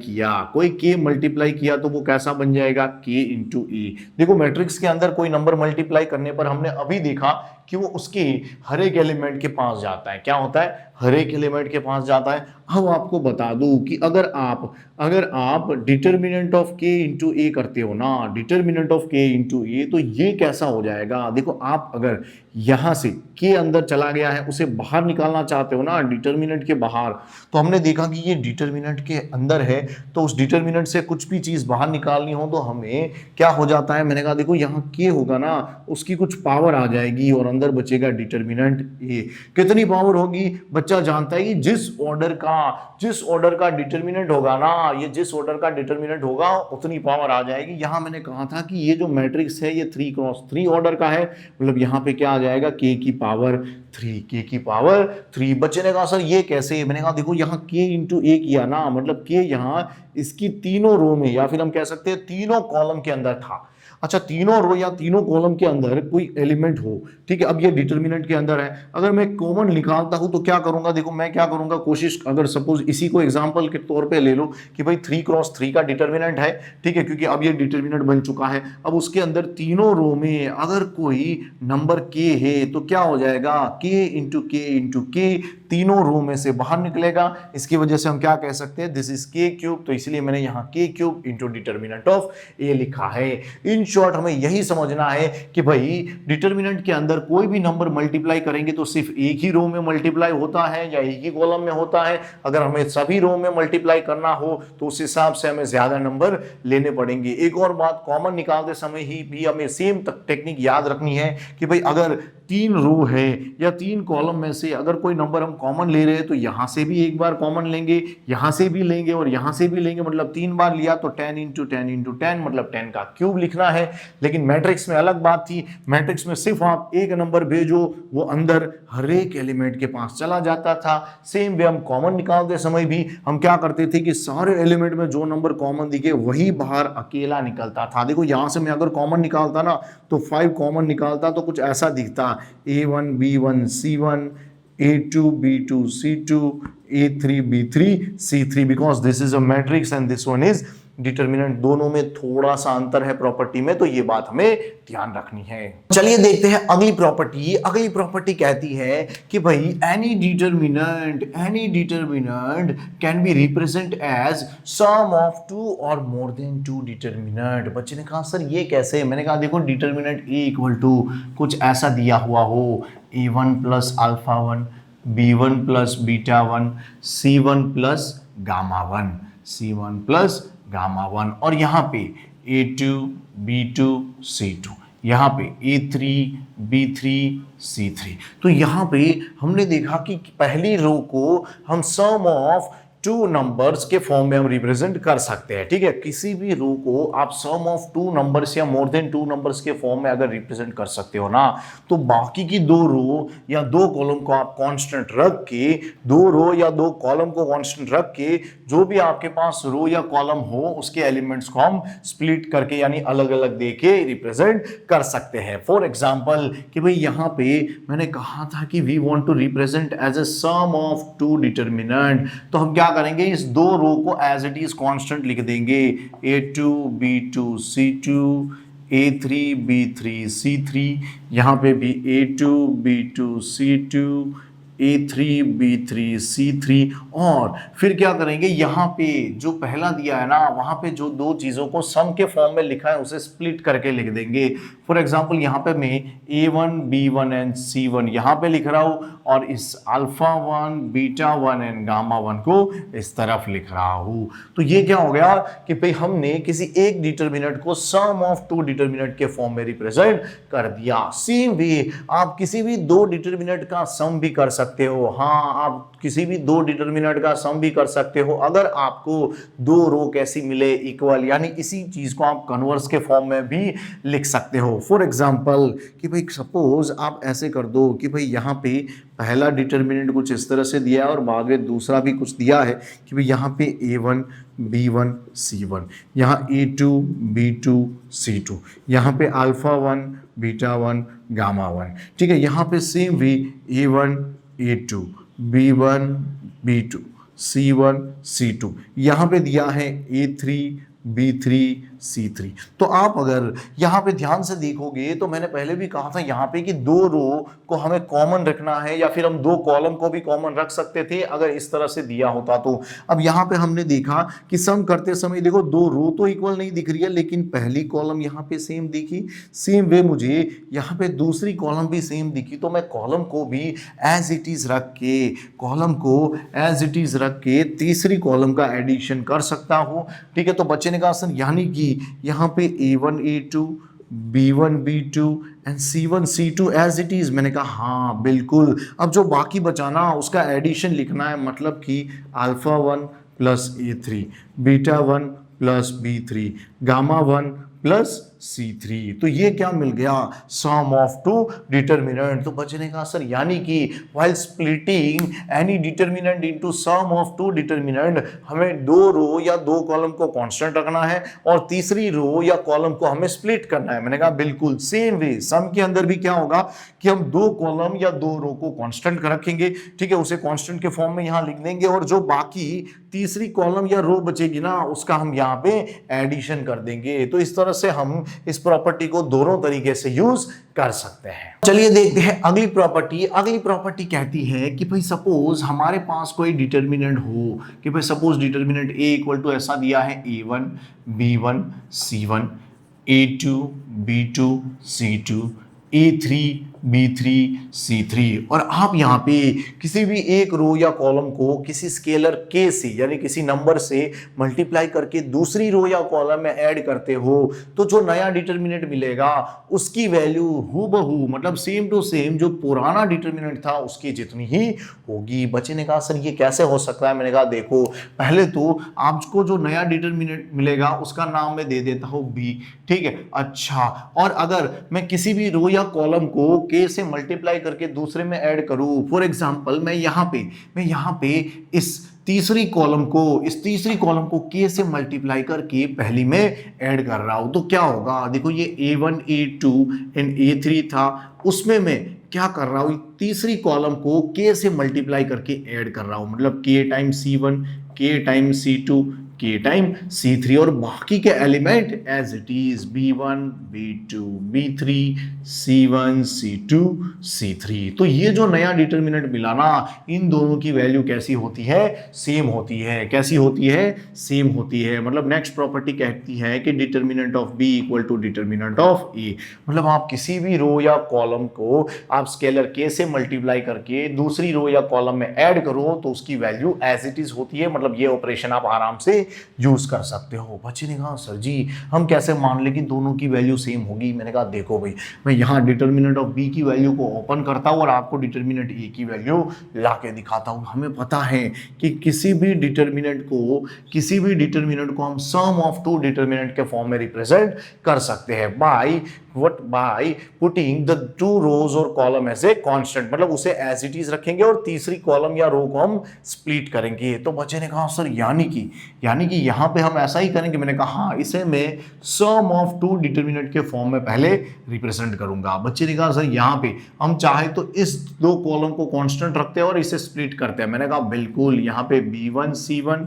किया तो वो कैसा बन जाएगा? k इंटू ए। देखो मैट्रिक्स के अंदर कोई नंबर मल्टीप्लाई करने पर हमने अभी देखा कि वो उसके हर एक एलिमेंट के पास जाता है। क्या होता है? हर एक एलिमेंट के पास जाता है। अब आपको बता दूं कि अगर आप डिटर्मिनेंट ऑफ k इंटू ए करते हो ना, डिटर्मिनेंट ऑफ k इंटू ए, तो ये कैसा हो जाएगा? देखो आप अगर यहाँ से k अंदर चला गया है उसे बाहर निकालना चाहते हो ना, डिटर्मिनेंट के बाहर, तो हमने देखा कि ये डिटर्मिनेंट के अंदर है तो उस डिटर्मिनेंट से कुछ भी चीज़ बाहर निकालनी हो तो हमें क्या हो जाता है? मैंने कहा देखो यहाँ k होगा ना, उसकी कुछ पावर आ जाएगी और अंदर बचेगा डिटर्मिनेंट ए। कितनी पावर होगी? बच्चा जानता है कि जिस ऑर्डर का डिटर्मिनेंट होगा ना, ये जिस ऑर्डर का डिटर्मिनेंट होगा उतनी पावर आ जाएगी। यहां मैंने कहा था कि ये जो मैट्रिक्स है ये 3x3 ऑर्डर का है, मतलब यहां पे क्या आ जाएगा, k की पावर 3, k की पावर 3। बच्चे ने कहा सर ये कैसे? मैंने कहा देखो यहाँ k इंटू ए किया ना, मतलब k यहाँ इसकी तीनों रो में, या फिर हम कह सकते हैं तीनों कॉलम के अंदर था। अच्छा, तीनों रो या तीनों कॉलम के अंदर कोई एलिमेंट हो, ठीक है, अब ये डिटर्मिनेंट के अंदर है, अगर मैं कॉमन निकालता हूं तो क्या करूंगा? देखो मैं क्या करूंगा, कोशिश, अगर सपोज इसी को एग्जांपल के तौर पे ले लो कि भाई 3x3 का डिटर्मिनेंट है, ठीक है, क्योंकि अब ये डिटर्मिनेंट बन चुका है। अब उसके अंदर तीनों रो में अगर कोई नंबर k है तो क्या हो जाएगा, k इंटू के, तीनों रो में से बाहर निकलेगा। इसकी वजह से हम क्या कह सकते हैं, दिस इज k क्यूब, तो इसलिए मैंने यहाँ k cube into determinant of a लिखा है। इन शॉर्ट हमें यही समझना है कि भाई डिटर्मिनेंट के अंदर कोई भी नंबर मल्टीप्लाई करेंगे तो सिर्फ एक ही रो में मल्टीप्लाई होता है या एक ही कॉलम में होता है। अगर हमें सभी रो में मल्टीप्लाई करना हो तो उस हिसाब से हमें ज्यादा नंबर लेने पड़ेंगे। एक और बात, कॉमन निकालते समय ही भी हमें सेम टेक्निक याद रखनी है कि भाई अगर 3 रो है या 3 कॉलम में से अगर कोई नंबर हम कॉमन ले रहे हैं तो यहां से भी एक बार कॉमन लेंगे, यहां से भी लेंगे और यहां से भी लेंगे, मतलब 3 बार लिया तो 10 इंटू 10 मतलब 10 का क्यूब लिखना है। लेकिन मैट्रिक्स में अलग बात थी, मैट्रिक्स में सिर्फ आप एक नंबर भेजो वो अंदर हर एक एलिमेंट के पास चला जाता था। सेम वे हम कॉमन निकालते समय भी हम क्या करते थे कि सारे एलिमेंट में जो नंबर कॉमन दिखे वही बाहर अकेला निकलता था। देखो यहां से मैं अगर कॉमन निकालता ना तो 5 कॉमन निकालता तो कुछ ऐसा दिखता, A1 B1 C1 A2 B2 C2 A3 B3 C3, because this is a matrix and this one is determinant. दोनों में थोड़ा सा अंतर है प्रॉपर्टी में, तो ये बात हमें ध्यान रखनी है। चलिए देखते हैं अगली प्रॉपर्टी। अगली प्रॉपर्टी कहती है कि भाई any determinant can be represent as sum of 2 और मोर देन 2 डिटर्मिनेंट। बच्चे ने कहा सर ये कैसे? मैंने कहा देखो डिटर्मिनेंट ए इक्वल टू कुछ ऐसा दिया हुआ हो, A1 plus alpha 1, B1 plus beta 1, C1 plus gamma 1, C1 plus gamma 1, और यहाँ पे A2 B2 C2, यहाँ पे A3 B3 C3। तो यहाँ पे हमने देखा कि पहली रो को हम सम ऑफ 2 नंबर्स के फॉर्म में हम रिप्रेजेंट कर सकते हैं, ठीक है। किसी भी रो को आप सम ऑफ 2 नंबर्स या मोर देन 2 नंबर्स के फॉर्म में अगर रिप्रेजेंट कर सकते हो ना, तो बाकी की 2 रो या 2 कॉलम को आप कांस्टेंट रख के, 2 रो या 2 कॉलम को कांस्टेंट रख के, जो भी आपके पास रो या कॉलम हो उसके एलिमेंट्स को हम स्प्लिट करके यानी अलग अलग दे के रिप्रेजेंट कर सकते हैं। फॉर एग्जाम्पल कि भाई यहाँ पे मैंने कहा था कि we want to represent as a sum of 2 determinant, तो हम क्या करेंगे, इस 2 रो को एज इट इज कांस्टेंट लिख देंगे, A2 B2 C2 A3 B3 C3, यहाँ पे भी A2 B2 C2 A3 B3 C3, और फिर क्या करेंगे, यहाँ पे जो पहला दिया है ना वहाँ पे जो 2 चीज़ों को सम के फॉर्म में लिखा है उसे स्प्लिट करके लिख देंगे। फॉर एग्जांपल यहाँ पे मैं A1 B1 एंड C1 यहाँ पे लिख रहा हूँ और इस अल्फा 1 बीटा 1 एंड गामा 1 को इस तरफ लिख रहा हूँ। तो ये क्या हो गया कि भाई हमने किसी एक डिटर्मिनेंट को सम ऑफ 2 डिटर्मिनेंट के फॉर्म में रिप्रेजेंट कर दिया। सेम वे आप किसी भी 2 डिटर्मिनेंट का सम भी कर सकते हो। हाँ, आप किसी भी 2 डिटर्मिनेंट का सम भी कर सकते हो अगर आपको 2 रो कैसी मिले, इक्वल, यानी इसी चीज को आप कन्वर्स के फॉर्म में भी लिख सकते हो। फॉर एग्जांपल कि भाई सपोज आप ऐसे कर दो कि भाई यहाँ पे पहला डिटर्मिनेंट कुछ इस तरह से दिया है और बाद में दूसरा भी कुछ दिया है कि भाई यहाँ पे A1 B1 C1, यहाँ A2 B2 C2, यहाँ पे अल्फा 1 बीटा 1 गामा 1, ठीक है। यहाँ पे सेम भी A1 A2 B1 B2 C1 C2, यहाँ पे दिया है A3 B3 C3। तो आप अगर यहाँ पे ध्यान से देखोगे तो मैंने पहले भी कहा था यहाँ पे कि 2 रो को हमें कॉमन रखना है या फिर हम 2 कॉलम को भी कॉमन रख सकते थे अगर इस तरह से दिया होता तो। अब यहाँ पे हमने देखा कि सम करते समय देखो 2 रो तो इक्वल नहीं दिख रही है लेकिन पहली कॉलम यहाँ पे सेम दिखी, सेम वे मुझे यहाँ पे दूसरी कॉलम भी सेम दिखी, तो मैं कॉलम को भी एज इट इज रख के तीसरी कॉलम का एडिशन कर सकता हूँ, ठीक है। तो बच्चे ने कहा सर यानी कि यहाँ पे A1 A2 B1 B2 and C1 C2 as it is. मैंने कहा हाँ बिल्कुल। अब जो बाकी बचाना उसका एडिशन लिखना है, मतलब कि alpha 1 plus A3, beta 1 plus B3, gamma 1 plus C3। तो ये क्या मिल गया, सम ऑफ टू डिटर्मिनेंट। तो बचने का सर यानी कि while splitting any determinant into sum of two determinant, हमें दो रो या दो कॉलम को कांस्टेंट रखना है और तीसरी रो या कॉलम को हमें स्प्लिट करना है। मैंने कहा बिल्कुल सेम वे सम के अंदर भी क्या होगा कि हम दो कॉलम या दो रो को कांस्टेंट रखेंगे, ठीक है, उसे कांस्टेंट के फॉर्म में यहां लिख देंगे और जो बाकी तीसरी कॉलम या रो बचेगी ना उसका हम यहाँ पे एडिशन कर देंगे। तो इस तरह से हम इस प्रॉपर्टी को दोनों तरीके से यूज कर सकते हैं। चलिए देखते हैं अगली प्रॉपर्टी। अगली प्रॉपर्टी कहती है कि भाई सपोज हमारे पास कोई डिटर्मिनेंट हो कि भाई suppose determinant A equal to ऐसा दिया है A1 B1 C1, A2 B2 C2, A3 B3 C3 और आप यहाँ पे किसी भी एक रो या कॉलम को किसी स्केलर k से यानी किसी नंबर से मल्टीप्लाई करके दूसरी रो या कॉलम में ऐड करते हो तो जो नया डिटर्मिनेंट मिलेगा उसकी वैल्यू हूबहू मतलब सेम टू सेम जो पुराना डिटर्मिनेंट था उसकी जितनी ही होगी। बच्चे ने कहा सर ये कैसे हो सकता है? मैंने कहा देखो पहले तो आपको जो नया डिटर्मिनेंट मिलेगा उसका नाम मैं दे देता हूँ b, ठीक है। अच्छा, और अगर मैं किसी भी रो या कॉलम को k से मल्टीप्लाई करके दूसरे में ऐड करूं, फॉर एग्जांपल मैं यहाँ पे इस तीसरी कॉलम को k से मल्टीप्लाई करके पहली में ऐड कर रहा हूं तो क्या होगा? देखो ये A1 A2 एंड A3 था, उसमें मैं क्या कर रहा हूं तीसरी कॉलम को k से मल्टीप्लाई करके ऐड कर रहा हूं, मतलब k time C1 k time C2 k time C3 और बाकी के element as it is B1 B2 B3 C1 C2 C3। तो ये जो नया डिटर्मिनेंट मिला ना इन दोनों की वैल्यू कैसी होती है? सेम होती है। कैसी होती है? सेम होती है। मतलब नेक्स्ट प्रॉपर्टी कहती है कि determinant of B equal to determinant of A, मतलब आप किसी भी रो या कॉलम को आप स्केलर k से मल्टीप्लाई करके दूसरी रो या कॉलम में ऐड करो तो उसकी वैल्यू एज इट इज होती है। मतलब ये ऑपरेशन आप आराम से यूज कर सकते हो। बच्चे ने कहा सर जी हम कैसे मान ले कि दोनों की वैल्यू सेम होगी? मैंने कहा देखो भाई मैं यहाँ डिटर्मिनेंट ऑफ B की वैल्यू को ओपन करता हूँ और आपको डिटर्मिनेंट A की वैल्यू ला के दिखाता हूँ। हमें पता है कि किसी भी डिटर्मिनेंट को हम सम ऑफ टू डिटर्मिनेंट के फॉर्म में रिप्रेजेंट कर सकते हैं by putting the two rows और कॉलम एज ए कांस्टेंट, मतलब उसे एज इट इज रखेंगे और तीसरी कॉलम या रो को हम स्प्लिट करेंगे। तो बच्चे ने कहा सर यानी कि यहाँ पे हम ऐसा ही करेंगे। मैंने कहा हाँ इसे मैं सम ऑफ टू डिटर्मिनेंट के फॉर्म में पहले रिप्रेजेंट करूंगा। बच्चे ने कहा सर यहाँ पे हम चाहे तो इस दो कॉलम को कांस्टेंट रखते हैं और इसे स्प्लिट करते हैं। मैंने कहा बिल्कुल, यहाँ पे B1 C1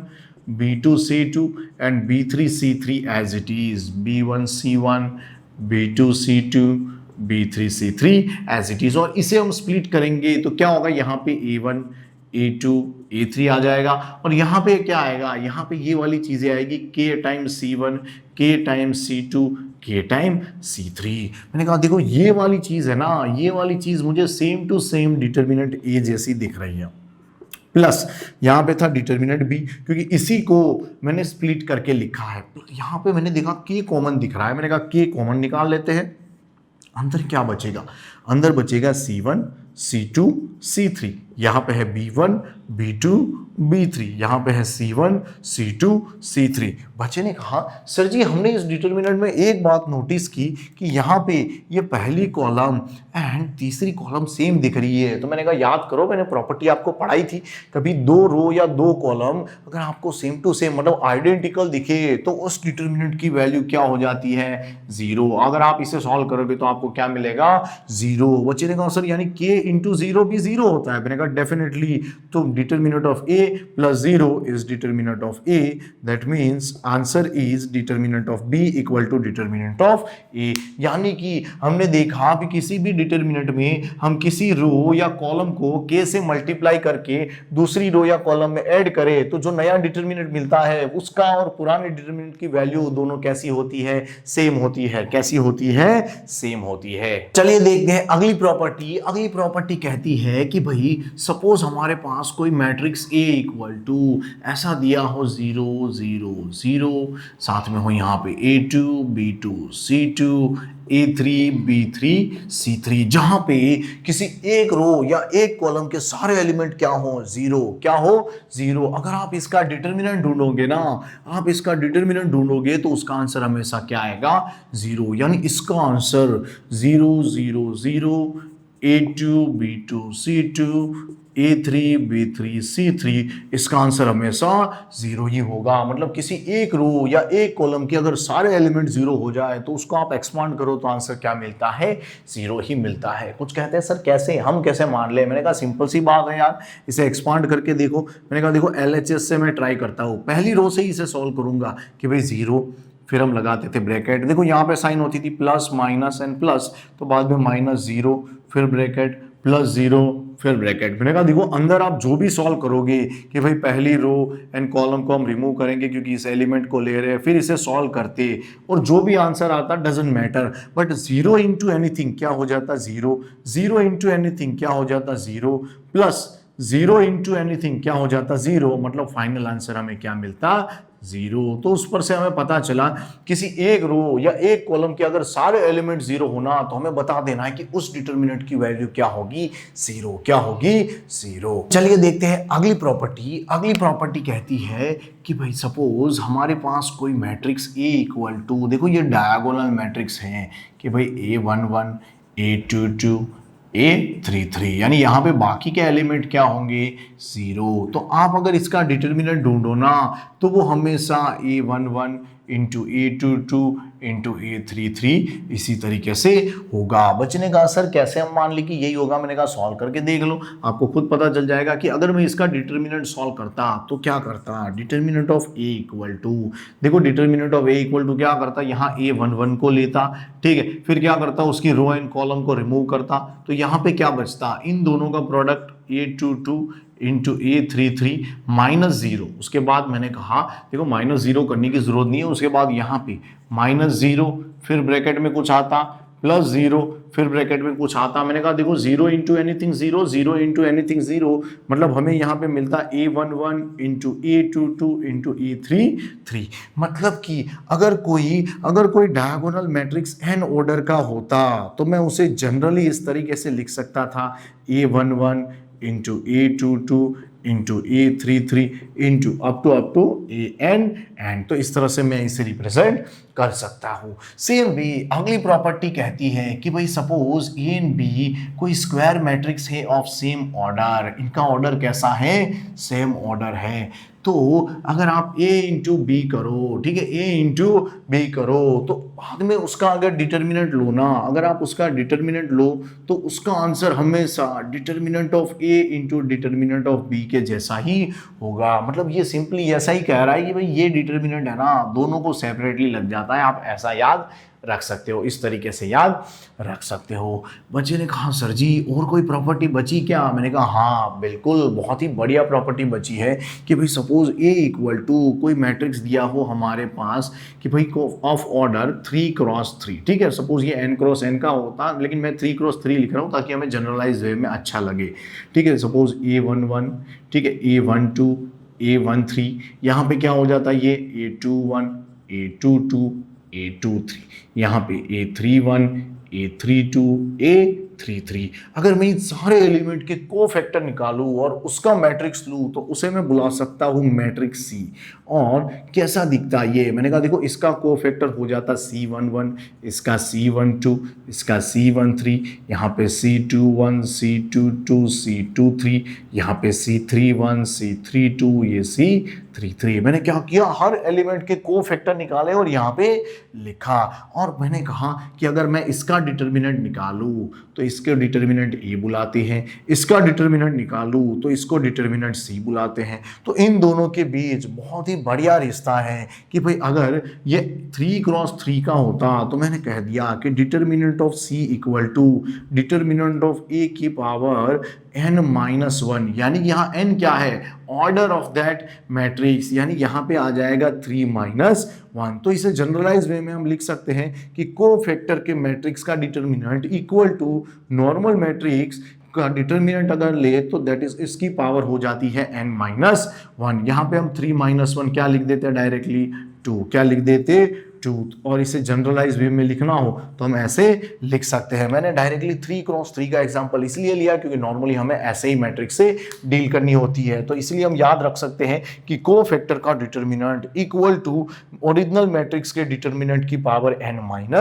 B2 C2 and B3 C3 as it is, B1 C1 B2 C2 B3 C3 as it is और इसे हम स्प्लिट करेंगे तो क्या होगा? यहाँ पे A1 A2 A3 आ जाएगा और यहाँ पे क्या आएगा? यहाँ पे ये वाली चीजें आएगी k time C1 k time C2 k time C3। मैंने कहा देखो ये वाली चीज है ना, ये वाली चीज मुझे same to same determinant A जैसी दिख रही है। प्लस यहाँ पे था डिटर्मिनेंट B क्योंकि इसी को मैंने स्प्लिट करके लिखा है। यहाँ पे मैंने देखा k कॉमन दिख रहा है, मैंने कहा k कॉमन निकाल लेते हैं। अंदर क्या बचेगा? अंदर बचेगा C1 C2 C3, यहाँ पे है B1 B2 B3, यहाँ पे है C1 C2 C3। बच्चे ने कहा सर जी हमने इस डिटर्मिनेंट में एक बात नोटिस की कि यहाँ पे ये पहली कॉलम एंड तीसरी कॉलम सेम दिख रही है। तो मैंने कहा याद करो मैंने प्रॉपर्टी आपको पढ़ाई थी, कभी दो रो या दो कॉलम अगर आपको सेम टू सेम मतलब आइडेंटिकल दिखे तो उस डिटर्मिनेंट की वैल्यू क्या हो जाती है? 0। अगर आप इसे सॉल्व करोगे तो आपको क्या मिलेगा? 0। बच्चे ने कहा सर यानी k इंटू 0 भी 0 होता है? मैंने कहा डेफिनेटली। तो determinant of A plus 0 is determinant of A, that means answer is determinant of B equal to determinant of A। यानी कि हमने देखा कि किसी भी डिटर्मिनेंट में हम किसी रो या कॉलम को k से मल्टीप्लाई करके दूसरी रो या कॉलम में ऐड करें तो जो नया डिटर्मिनेंट मिलता है उसका और पुराने डिटर्मिनेंट की वैल्यू दोनों कैसी होती है? सेम होती है। कैसी होती है? सेम होती है। चलिए देखते हैं अगली प्रॉपर्टी। अगली प्रॉपर्टी कहती है कि भाई सपोज हमारे पास कोई मैट्रिक्स A इक्वल टू ऐसा दिया हो 0 0 0, साथ में हो यहाँ पे A2 B2 C2 A3 B3 C3, जहां पे किसी एक रो या एक कॉलम के सारे एलिमेंट क्या हो, जीरो, क्या हो, जीरो। अगर आप इसका डिटर्मिनेंट ढूंढोगे ना, आप इसका डिटर्मिनेंट ढूंढोगे तो उसका आंसर हमेशा क्या आएगा, जीरो। यानी इसका answer 0 0 0 A2 B2 C2 A3 B3 C3, इसका आंसर हमेशा जीरो ही होगा। मतलब किसी एक रो या एक कॉलम के अगर सारे एलिमेंट जीरो हो जाए तो उसको आप एक्सपांड करो तो आंसर क्या मिलता है, जीरो ही मिलता है। कुछ कहते हैं सर कैसे, हम कैसे मान ले। मैंने कहा सिंपल सी बात है यार, इसे एक्सपांड करके देखो। मैंने कहा देखो LHS से मैं ट्राई करता हूँ, पहली रो से ही इसे सॉल्व करूंगा कि भाई जीरो, फिर हम लगाते थे ब्रैकेट, देखो यहाँ पे साइन होती थी प्लस माइनस एंड प्लस, तो बाद में माइनस जीरो फिर ब्रैकेट प्लस जीरो फिर ब्रैकेट। मैंने कहा देखो अंदर आप जो भी सॉल्व करोगे कि भाई पहली रो एंड कॉलम को हम रिमूव करेंगे क्योंकि इस एलिमेंट को ले रहे हैं, फिर इसे सॉल्व करते और जो भी आंसर आता doesn't matter, but zero into anything क्या हो जाता, जीरो, जीरो इंटू एनीथिंग क्या हो जाता, zero, plus zero into anything क्या हो जाता, जीरो। मतलब फाइनल आंसर हमें क्या मिलता, जीरो। तो उस पर से हमें पता चला किसी एक रो या एक कॉलम के अगर सारे एलिमेंट जीरो होना तो हमें बता देना है कि उस डिटर्मिनेंट की वैल्यू क्या होगी, जीरो। क्या होगी, जीरो। चलिए देखते हैं अगली प्रॉपर्टी। अगली प्रॉपर्टी कहती है कि भाई सपोज हमारे पास कोई मैट्रिक्स A इक्वल टू, देखो ये डायगोनल मैट्रिक्स है कि भाई A11 A22 A33, यानी यहाँ पे बाकी के एलिमेंट क्या होंगे, जीरो। तो आप अगर इसका डिटर्मिनेंट ढूंढो ना तो वो हमेशा A11 into A22 into A33 इसी तरीके से होगा। बचने का असर कैसे हम मान ली कि यही होगा, मैंने कहा सॉल्व करके देख लो, आपको खुद पता चल जाएगा कि अगर मैं इसका डिटर्मिनेंट सॉल्व करता तो क्या करता। Determinant of A equal to, देखो determinant of A equal to क्या करता, यहाँ A11 को लेता, ठीक है, फिर क्या करता उसकी रो एंड कॉलम को रिमूव करता, तो यहाँ पे क्या बचता, इन दोनों का product A22 into A33 minus zero. उसके बाद मैंने कहा देखो माइनस जीरो करने की जरूरत नहीं है, उसके बाद यहाँ पे माइनस जीरो फिर ब्रैकेट में कुछ आता प्लस जीरो फिर ब्रैकेट में कुछ आता। मैंने कहा देखो zero into anything zero, zero into anything zero, मतलब हमें यहाँ पे मिलता A11 into A22 into A33। मतलब कि अगर कोई डायगोनल मैट्रिक्स n ऑर्डर का होता तो मैं उसे जनरली इस तरीके से लिख सकता था A11 into A22 into A33 into up to AN, तो इस तरह से मैं इसे रिप्रेजेंट कर सकता हूं। सेम भी अगली प्रॉपर्टी कहती है कि भाई सपोज A एंड B कोई स्क्वायर मैट्रिक्स है ऑफ सेम ऑर्डर, इनका ऑर्डर कैसा है, सेम ऑर्डर है। तो अगर आप A इंटू बी करो, ठीक है, A इंटू बी करो तो बाद में उसका अगर डिटर्मिनेंट लो ना, अगर आप उसका डिटर्मिनेंट लो तो उसका आंसर हमेशा determinant of A into determinant of B के जैसा ही होगा। मतलब ये सिंपली ऐसा ही कह रहा है कि भाई ये डिटर्मिनेंट है ना, दोनों को सेपरेटली लग जाता है, आप ऐसा याद रख सकते हो, इस तरीके से याद रख सकते हो। बच्चे ने कहा सर जी और कोई प्रॉपर्टी बची क्या, मैंने कहा हाँ बिल्कुल, बहुत ही बढ़िया प्रॉपर्टी बची है कि भाई सपोज A इक्वल टू कोई मैट्रिक्स दिया हो हमारे पास कि भाई ऑफ ऑर्डर 3x3, ठीक है, सपोज ये n×n का होता लेकिन मैं 3x3 लिख रहा हूँ ताकि हमें जनरलाइज वे में अच्छा लगे, ठीक है। सपोज A11, ठीक है, A12 A13, यहाँ पे क्या हो जाता है ये A21 A22 A23, यहाँ पे A31 A32 A33। अगर मैं इन सारे एलिमेंट के कोफैक्टर निकालूं और उसका मैट्रिक्स लूं तो उसे मैं बुला सकता हूं मैट्रिक्स C। और कैसा दिखता है ये, मैंने कहा देखो इसका कोफैक्टर हो जाता C11, इसका C12, इसका C13, यहाँ पे C21 C22 C23, यहाँ पे C31 C32, ये C33। मैंने क्या किया, हर एलिमेंट के कोफैक्टर निकाले और यहाँ पे लिखा। और मैंने कहा कि अगर मैं इसका डिटर्मिनेंट निकालूं तो इसके डिटर्मिनेंट A बुलाते हैं, इसका डिटर्मिनेंट निकालूं तो इसको डिटर्मिनेंट C बुलाते हैं। तो इन दोनों के बीच बहुत ही बढ़िया रिश्ता है कि भाई अगर ये 3x3 का होता तो मैंने कह दिया कि determinant of C equal to determinant of A की पावर n-1, यानी यहाँ n क्या है, ऑर्डर ऑफ दैट मैट्रिक्स, यानी यहाँ पे आ जाएगा 3-1। तो इसे जनरलाइज वे में हम लिख सकते हैं कि कोफैक्टर के मैट्रिक्स का determinant equal to normal matrix का डिटर्मिनेंट अगर ले तो दैट इज इसकी पावर हो जाती है n-1। यहाँ पे हम 3-1 क्या लिख देते हैं डायरेक्टली 2, क्या लिख देते 2 और इसे जनरलाइज वे में लिखना हो तो हम ऐसे लिख सकते हैं। मैंने डायरेक्टली 3x3 का एग्जांपल इसलिए लिया क्योंकि नॉर्मली हमें ऐसे ही मैट्रिक्स से डील करनी होती है। तो इसलिए हम याद रख सकते हैं कि कोफैक्टर का determinant equal to original matrix के डिटर्मिनेंट की पावर n-1